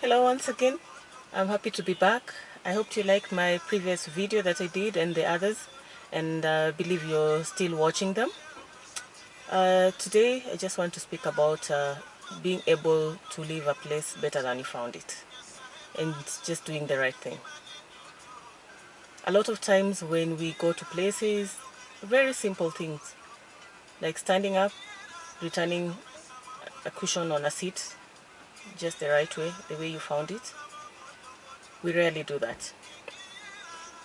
Hello once again. I'm happy to be back. I hope you liked my previous video that I did and the others, and I believe you're still watching them. Today I just want to speak about being able to leave a place better than you found it, and just doing the right thing. A lot of times when we go to places, very simple things like standing up, returning a cushion on a seat just the right way, the way you found it, we rarely do that.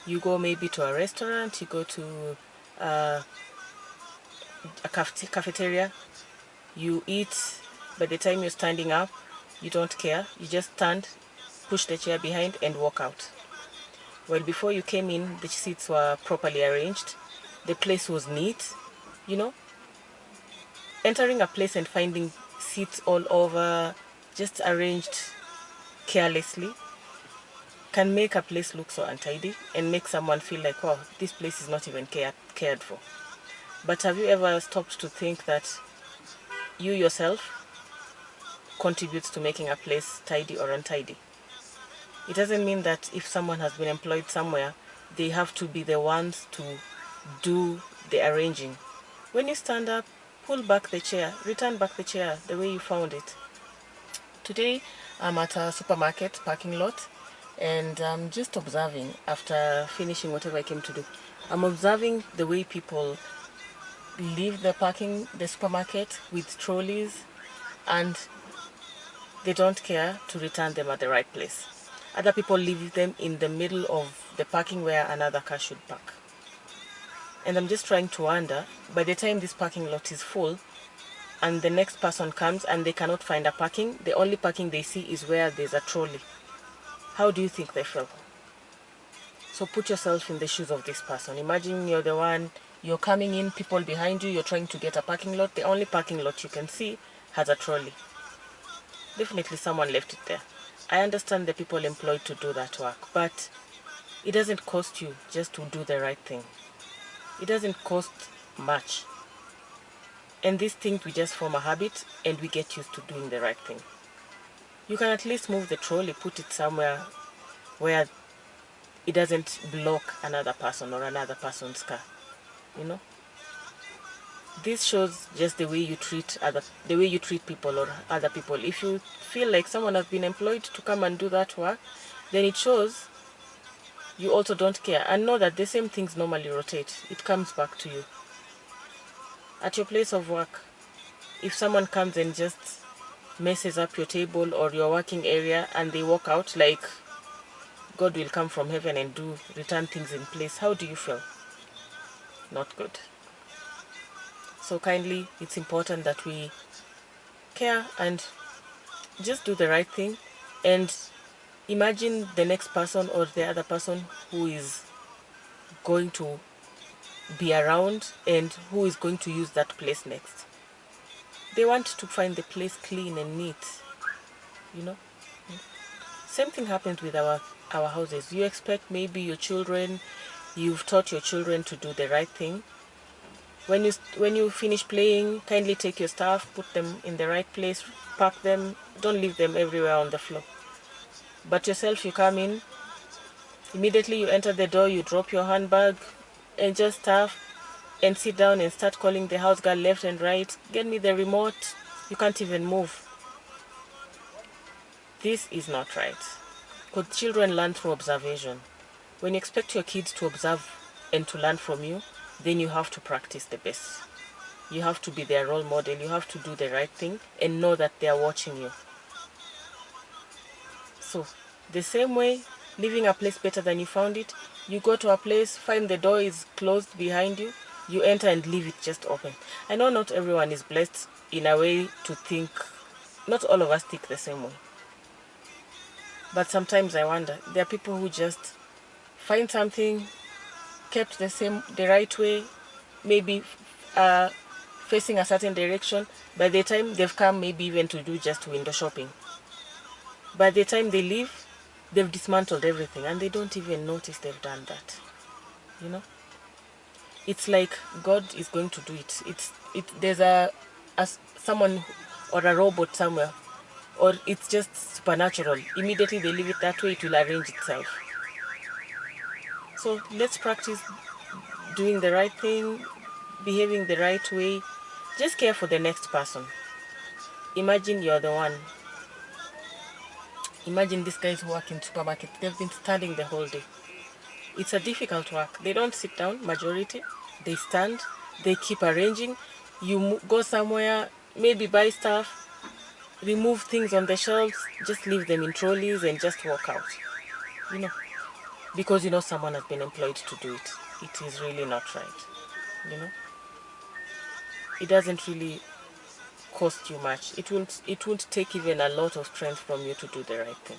You go maybe to a restaurant, you go to a cafeteria, you eat. By the time you're standing up, you don't care. You just stand, push the chair behind and walk out. Well, before you came in, the seats were properly arranged. The place was neat, you know. Entering a place and finding seats all over, just arranged carelessly, can make a place look so untidy and make someone feel like, wow, this place is not even cared for. But have you ever stopped to think that you yourself contributes to making a place tidy or untidy? It doesn't mean that if someone has been employed somewhere, they have to be the ones to do the arranging. When you stand up, pull back the chair, return back the chair the way you found it. Today, I'm at a supermarket parking lot, and I'm just observing after finishing whatever I came to do. I'm observing the way people leave the supermarket with trolleys, and they don't care to return them at the right place. Other people leave them in the middle of the parking where another car should park. And I'm just trying to wonder, by the time this parking lot is full and the next person comes and they cannot find a parking, the only parking they see is where there's a trolley. How do you think they feel? So put yourself in the shoes of this person. Imagine you're the one, you're coming in, people behind you, you're trying to get a parking lot. The only parking lot you can see has a trolley. Definitely someone left it there. I understand the people employed to do that work, but it doesn't cost you just to do the right thing. It doesn't cost much. And these things, we just form a habit and we get used to doing the right thing. You can at least move the trolley, put it somewhere where it doesn't block another person or another person's car, you know. This shows just the way you treat people or other people. If you feel like someone has been employed to come and do that work, then it shows you also don't care, and know that the same things normally rotate. It comes back to you. At your place of work, if someone comes and just messes up your table or your working area and they walk out, like God will come from heaven and return things in place, how do you feel? Not good. So kindly, it's important that we care and just do the right thing, and imagine the next person or the other person who is going to be around and who is going to use that place next. They want to find the place clean and neat, you know. Same thing happens with our houses. You expect maybe your children, you've taught your children to do the right thing. When you finish playing, kindly take your stuff, put them in the right place, park them, don't leave them everywhere on the floor. But yourself, you come in, immediately you enter the door, you drop your handbag and just stuff and sit down and start calling the house girl left and right, get me the remote. You can't even move. This is not right. Because children learn through observation. When you expect your kids to observe and to learn from you, then you have to practice the best. You have to be their role model. You have to do the right thing and know that they are watching you. So, the same way, leaving a place better than you found it, you go to a place, find the door is closed behind you, you enter and leave it just open. I know not everyone is blessed in a way to think, not all of us think the same way. But sometimes I wonder, there are people who just find something, kept the right way, maybe facing a certain direction. By the time they've come, maybe even to do just window shopping. By the time they leave, they've dismantled everything and they don't even notice they've done that. You know? It's like God is going to do it. There's someone or a robot somewhere or it's just supernatural. Immediately they leave it that way, it will arrange itself. So let's practice doing the right thing, behaving the right way. Just care for the next person. Imagine you're the one. Imagine these guys who work in supermarket. They've been standing the whole day. It's a difficult work. They don't sit down, majority. They stand. They keep arranging. You go somewhere, maybe buy stuff, remove things on the shelves, just leave them in trolleys and just walk out. You know, because you know someone has been employed to do it. It is really not right. You know, it doesn't really cost you much. It won't take even a lot of strength from you to do the right thing.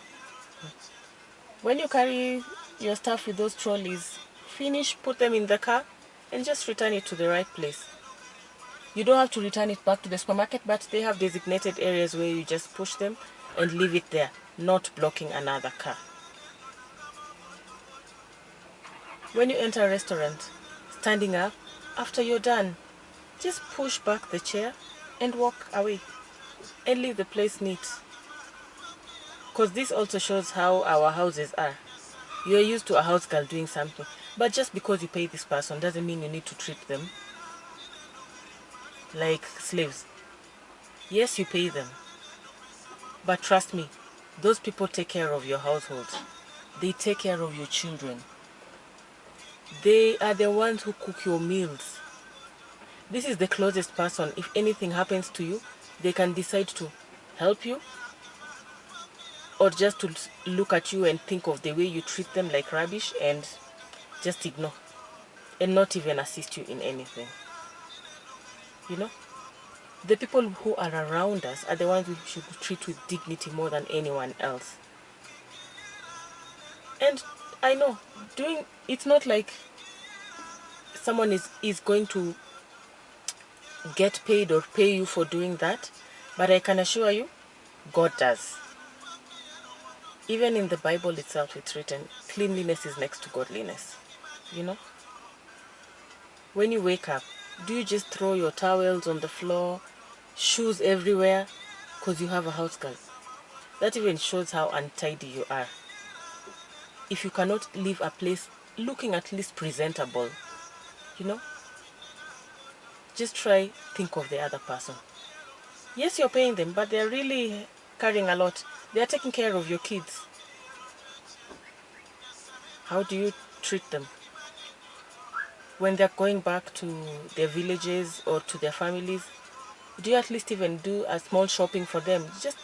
When you carry your stuff with those trolleys, finish, put them in the car, and just return it to the right place. You don't have to return it back to the supermarket, but they have designated areas where you just push them and leave it there, not blocking another car. When you enter a restaurant, standing up, after you're done, just push back the chair and walk away and leave the place neat. Because this also shows how our houses are. You're used to a house girl doing something, but just because you pay this person doesn't mean you need to treat them like slaves. Yes, you pay them, but trust me, those people take care of your household. They take care of your children. They are the ones who cook your meals. This is the closest person. If anything happens to you, they can decide to help you or just to look at you and think of the way you treat them like rubbish and just ignore and not even assist you in anything. You know, the people who are around us are the ones we should treat with dignity more than anyone else. And I know it's not like someone is going to get paid or pay you for doing that, but I can assure you, God does. Even in the Bible itself, it's written, cleanliness is next to godliness. You know? When you wake up, do you just throw your towels on the floor, shoes everywhere, because you have a house girl? That even shows how untidy you are. If you cannot leave a place looking at least presentable, you know, just think of the other person. Yes, you're paying them, but they're really carrying a lot. They're taking care of your kids. How do you treat them? When they're going back to their villages or to their families, do you at least even do a small shopping for them? Just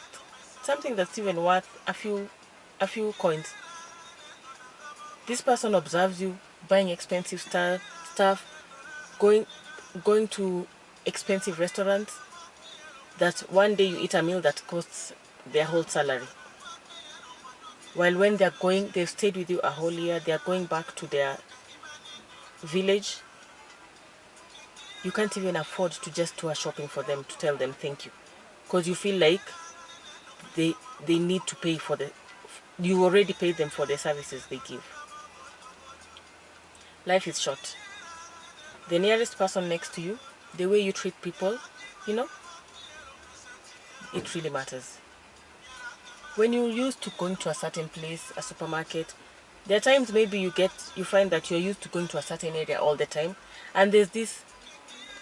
something that's even worth a few coins. This person observes you buying expensive stuff, going to expensive restaurants, that one day you eat a meal that costs their whole salary. While when they've stayed with you a whole year, they're going back to their village, you can't even afford to just do a shopping for them to tell them thank you. Because you feel like they need to pay you already paid them for the services they give. Life is short. The nearest person next to you, the way you treat people, you know, it really matters. When you're used to going to a certain place, a supermarket, there are times maybe you find that you're used to going to a certain area all the time, and there's this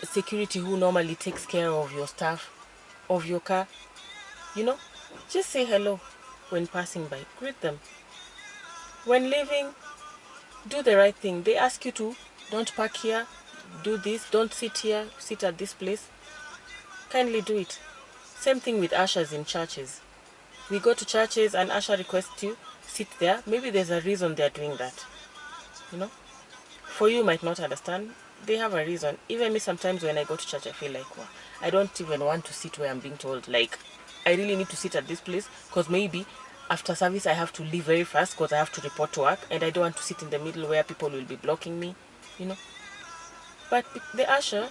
security who normally takes care of your stuff, of your car, you know, just say hello when passing by, greet them. When leaving, do the right thing. They ask you to, don't park here, do this, don't sit here, sit at this place. Kindly do it. Same thing with ushers in churches. We go to churches and usher requests you, sit there. Maybe there's a reason they're doing that. You know? For you might not understand. They have a reason. Even me, sometimes when I go to church, I feel like, wow, I don't even want to sit where I'm being told. Like, I really need to sit at this place because maybe after service I have to leave very fast because I have to report to work, and I don't want to sit in the middle where people will be blocking me, you know. But the usher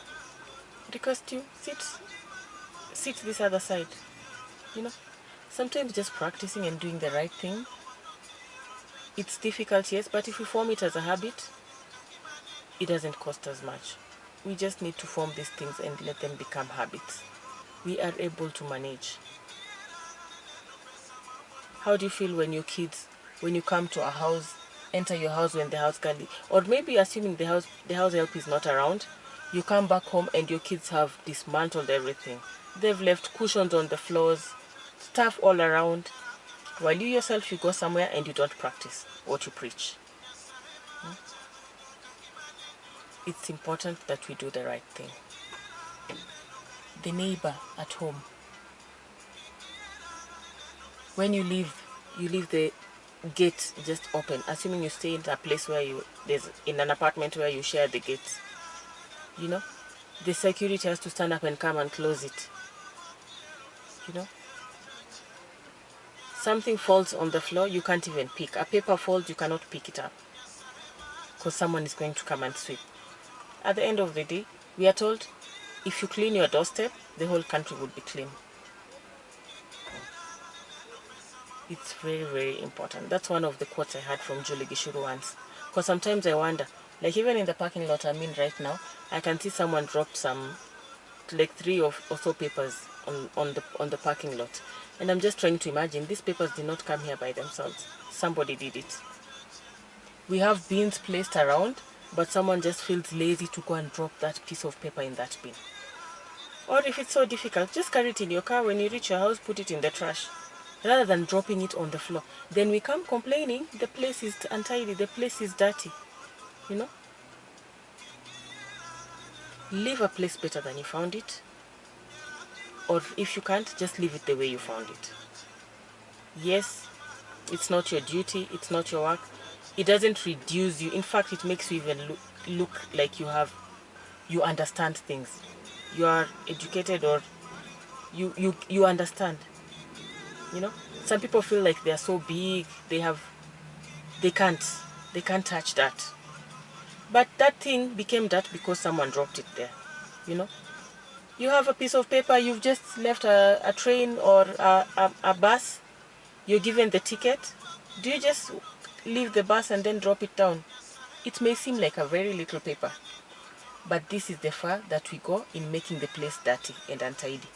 requests you, sit this other side, you know. Sometimes just practicing and doing the right thing, it's difficult, yes, but if we form it as a habit, it doesn't cost us much. We just need to form these things and let them become habits. We are able to manage. How do you feel when your kids, when you come to a house, enter your house when the house girl, or maybe assuming the house help is not around, you come back home and your kids have dismantled everything. They've left cushions on the floors, stuff all around, while you yourself, you go somewhere and you don't practice what you preach. It's important that we do the right thing. The neighbor at home. When you leave the gate just open, assuming you stay in a place where there's in an apartment where you share the gates. The security has to stand up and come and close it. Something falls on the floor, you can't even pick. A paper falls, you cannot pick it up because someone is going to come and sweep. At the end of the day, we are told if you clean your doorstep, the whole country will be clean. It's very, very important. That's one of the quotes I heard from Julie Gishuru once. Because sometimes I wonder, like even in the parking lot I'm in right now, I can see someone dropped some, like 3 or so papers on the parking lot. And I'm just trying to imagine, these papers did not come here by themselves. Somebody did it. We have bins placed around, but someone just feels lazy to go and drop that piece of paper in that bin. Or if it's so difficult, just carry it in your car. When you reach your house, put it in the trash, rather than dropping it on the floor. Then we come complaining, the place is untidy, the place is dirty. Leave a place better than you found it. Or if you can't, just leave it the way you found it. Yes, it's not your duty, it's not your work. It doesn't reduce you. In fact, it makes you even look like you understand things. You are educated, or you understand. Some people feel like they are so big, they can't touch that. But that thing became that because someone dropped it there. You have a piece of paper, you've just left a train or a bus, you're given the ticket. Do you just leave the bus and then drop it down? It may seem like a very little paper, but this is the far that we go in making the place dirty and untidy.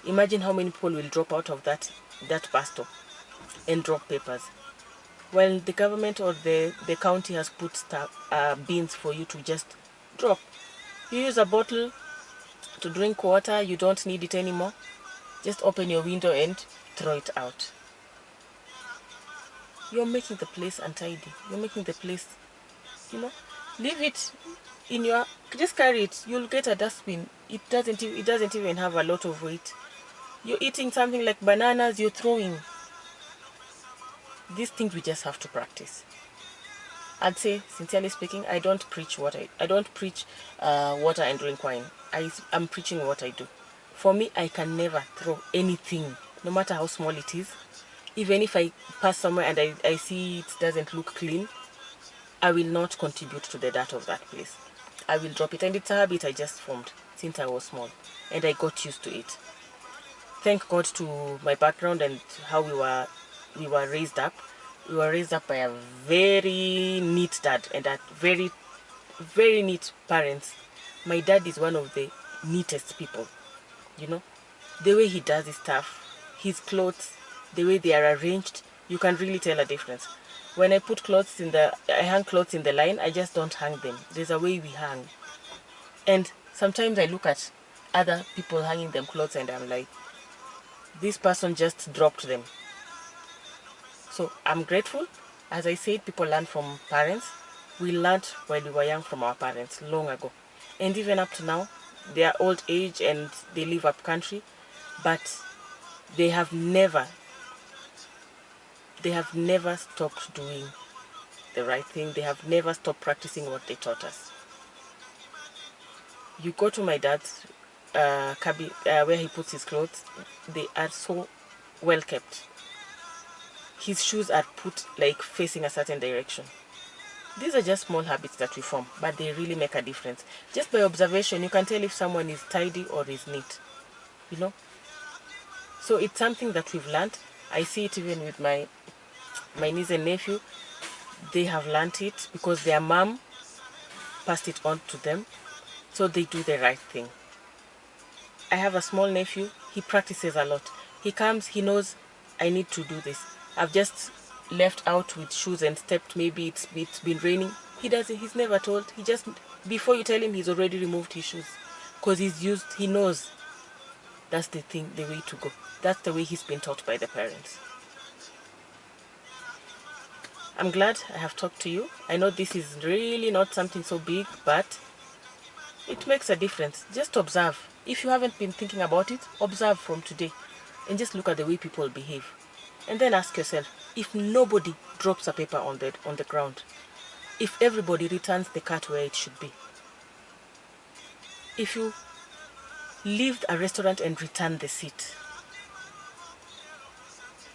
Imagine how many people will drop out of that bus stop and drop papers. Well, the government or the county has put bins for you to just drop. You use a bottle to drink water, you don't need it anymore. Just open your window and throw it out. You're making the place untidy. You're making the place, leave it in your, just carry it. You'll get a dustbin. It doesn't even have a lot of weight. You're eating something like bananas, you're throwing. These things we just have to practice. I'd say, sincerely speaking, I don't preach water and drink wine. I'm preaching what I do. For me, I can never throw anything, no matter how small it is. Even if I pass somewhere and I see it doesn't look clean, I will not contribute to the dirt of that place. I will drop it. And it's a habit I just formed since I was small. And I got used to it. Thank God to my background and how we were raised up. We were raised up by a very neat dad and a very, very neat parents. My dad is one of the neatest people. The way he does his stuff, his clothes, the way they are arranged, you can really tell a difference. When I hang clothes in the line, I just don't hang them. There's a way we hang. And sometimes I look at other people hanging them clothes and I'm like, this person just dropped them. So I'm grateful. As I said, people learn from parents. We learned while we were young from our parents long ago. And even up to now, they are old age and they live up country, but they have never stopped doing the right thing. They have never stopped practicing what they taught us. You go to my dad's cabin where he puts his clothes, they are so well kept. His shoes are put like facing a certain direction. These are just small habits that we form, but they really make a difference. Just by observation, you can tell if someone is tidy or is neat. So it's something that we've learned. I see it even with my niece and nephew. They have learned it because their mom passed it on to them. So they do the right thing. I have a small nephew. He practices a lot. He comes, he knows I need to do this. I've just left out with shoes and stepped, maybe it's been raining. He's never told. He just, before you tell him, he's already removed his shoes, because he knows that's the way to go. That's the way he's been taught by the parents. I'm glad I have talked to you. I know this is really not something so big, but it makes a difference. Just observe. If you haven't been thinking about it, observe from today and just look at the way people behave. And then ask yourself, if nobody drops a paper on the ground, if everybody returns the car to where it should be, if you leave a restaurant and return the seat,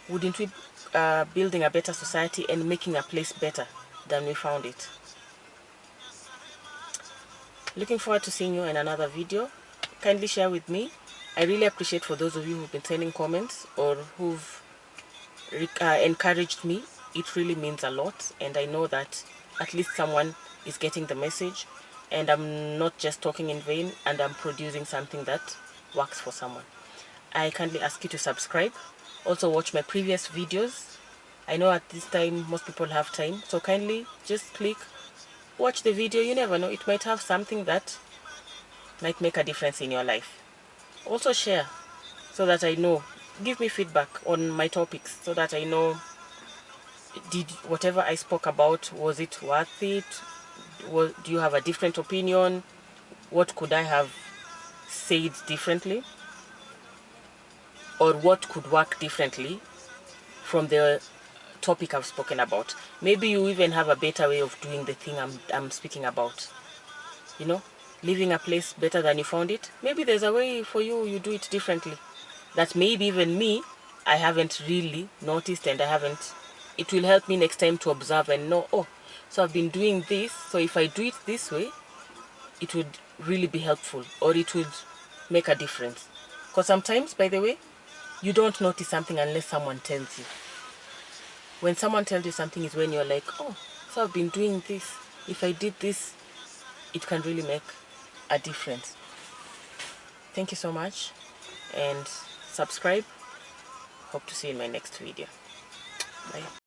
wouldn't we building a better society and making a place better than we found it? Looking forward to seeing you in another video. Kindly share with me. I really appreciate for those of you who've been sending comments or who've encouraged me. It really means a lot, and I know that at least someone is getting the message, and I'm not just talking in vain, and I'm producing something that works for someone. I kindly ask you to subscribe. Also watch my previous videos. I know at this time most people have time, so kindly just click, watch the video. You never know, it might have something that might make a difference in your life. Also share so that I know. Give me feedback on my topics so that I know, did whatever I spoke about, was it worth it? Do you have a different opinion? What could I have said differently? Or what could work differently from the topic I've spoken about? Maybe you even have a better way of doing the thing I'm speaking about. You know, leaving a place better than you found it. Maybe there's a way for you, you do it differently, that maybe even me, I haven't really noticed, and it will help me next time to observe and know, oh, so I've been doing this, so if I do it this way, it would really be helpful, or it would make a difference. Because sometimes, by the way, you don't notice something unless someone tells you. When someone tells you something is when you're like, oh, so I've been doing this. If I did this, it can really make a difference. Thank you so much, and subscribe. Hope to see you in my next video. Bye.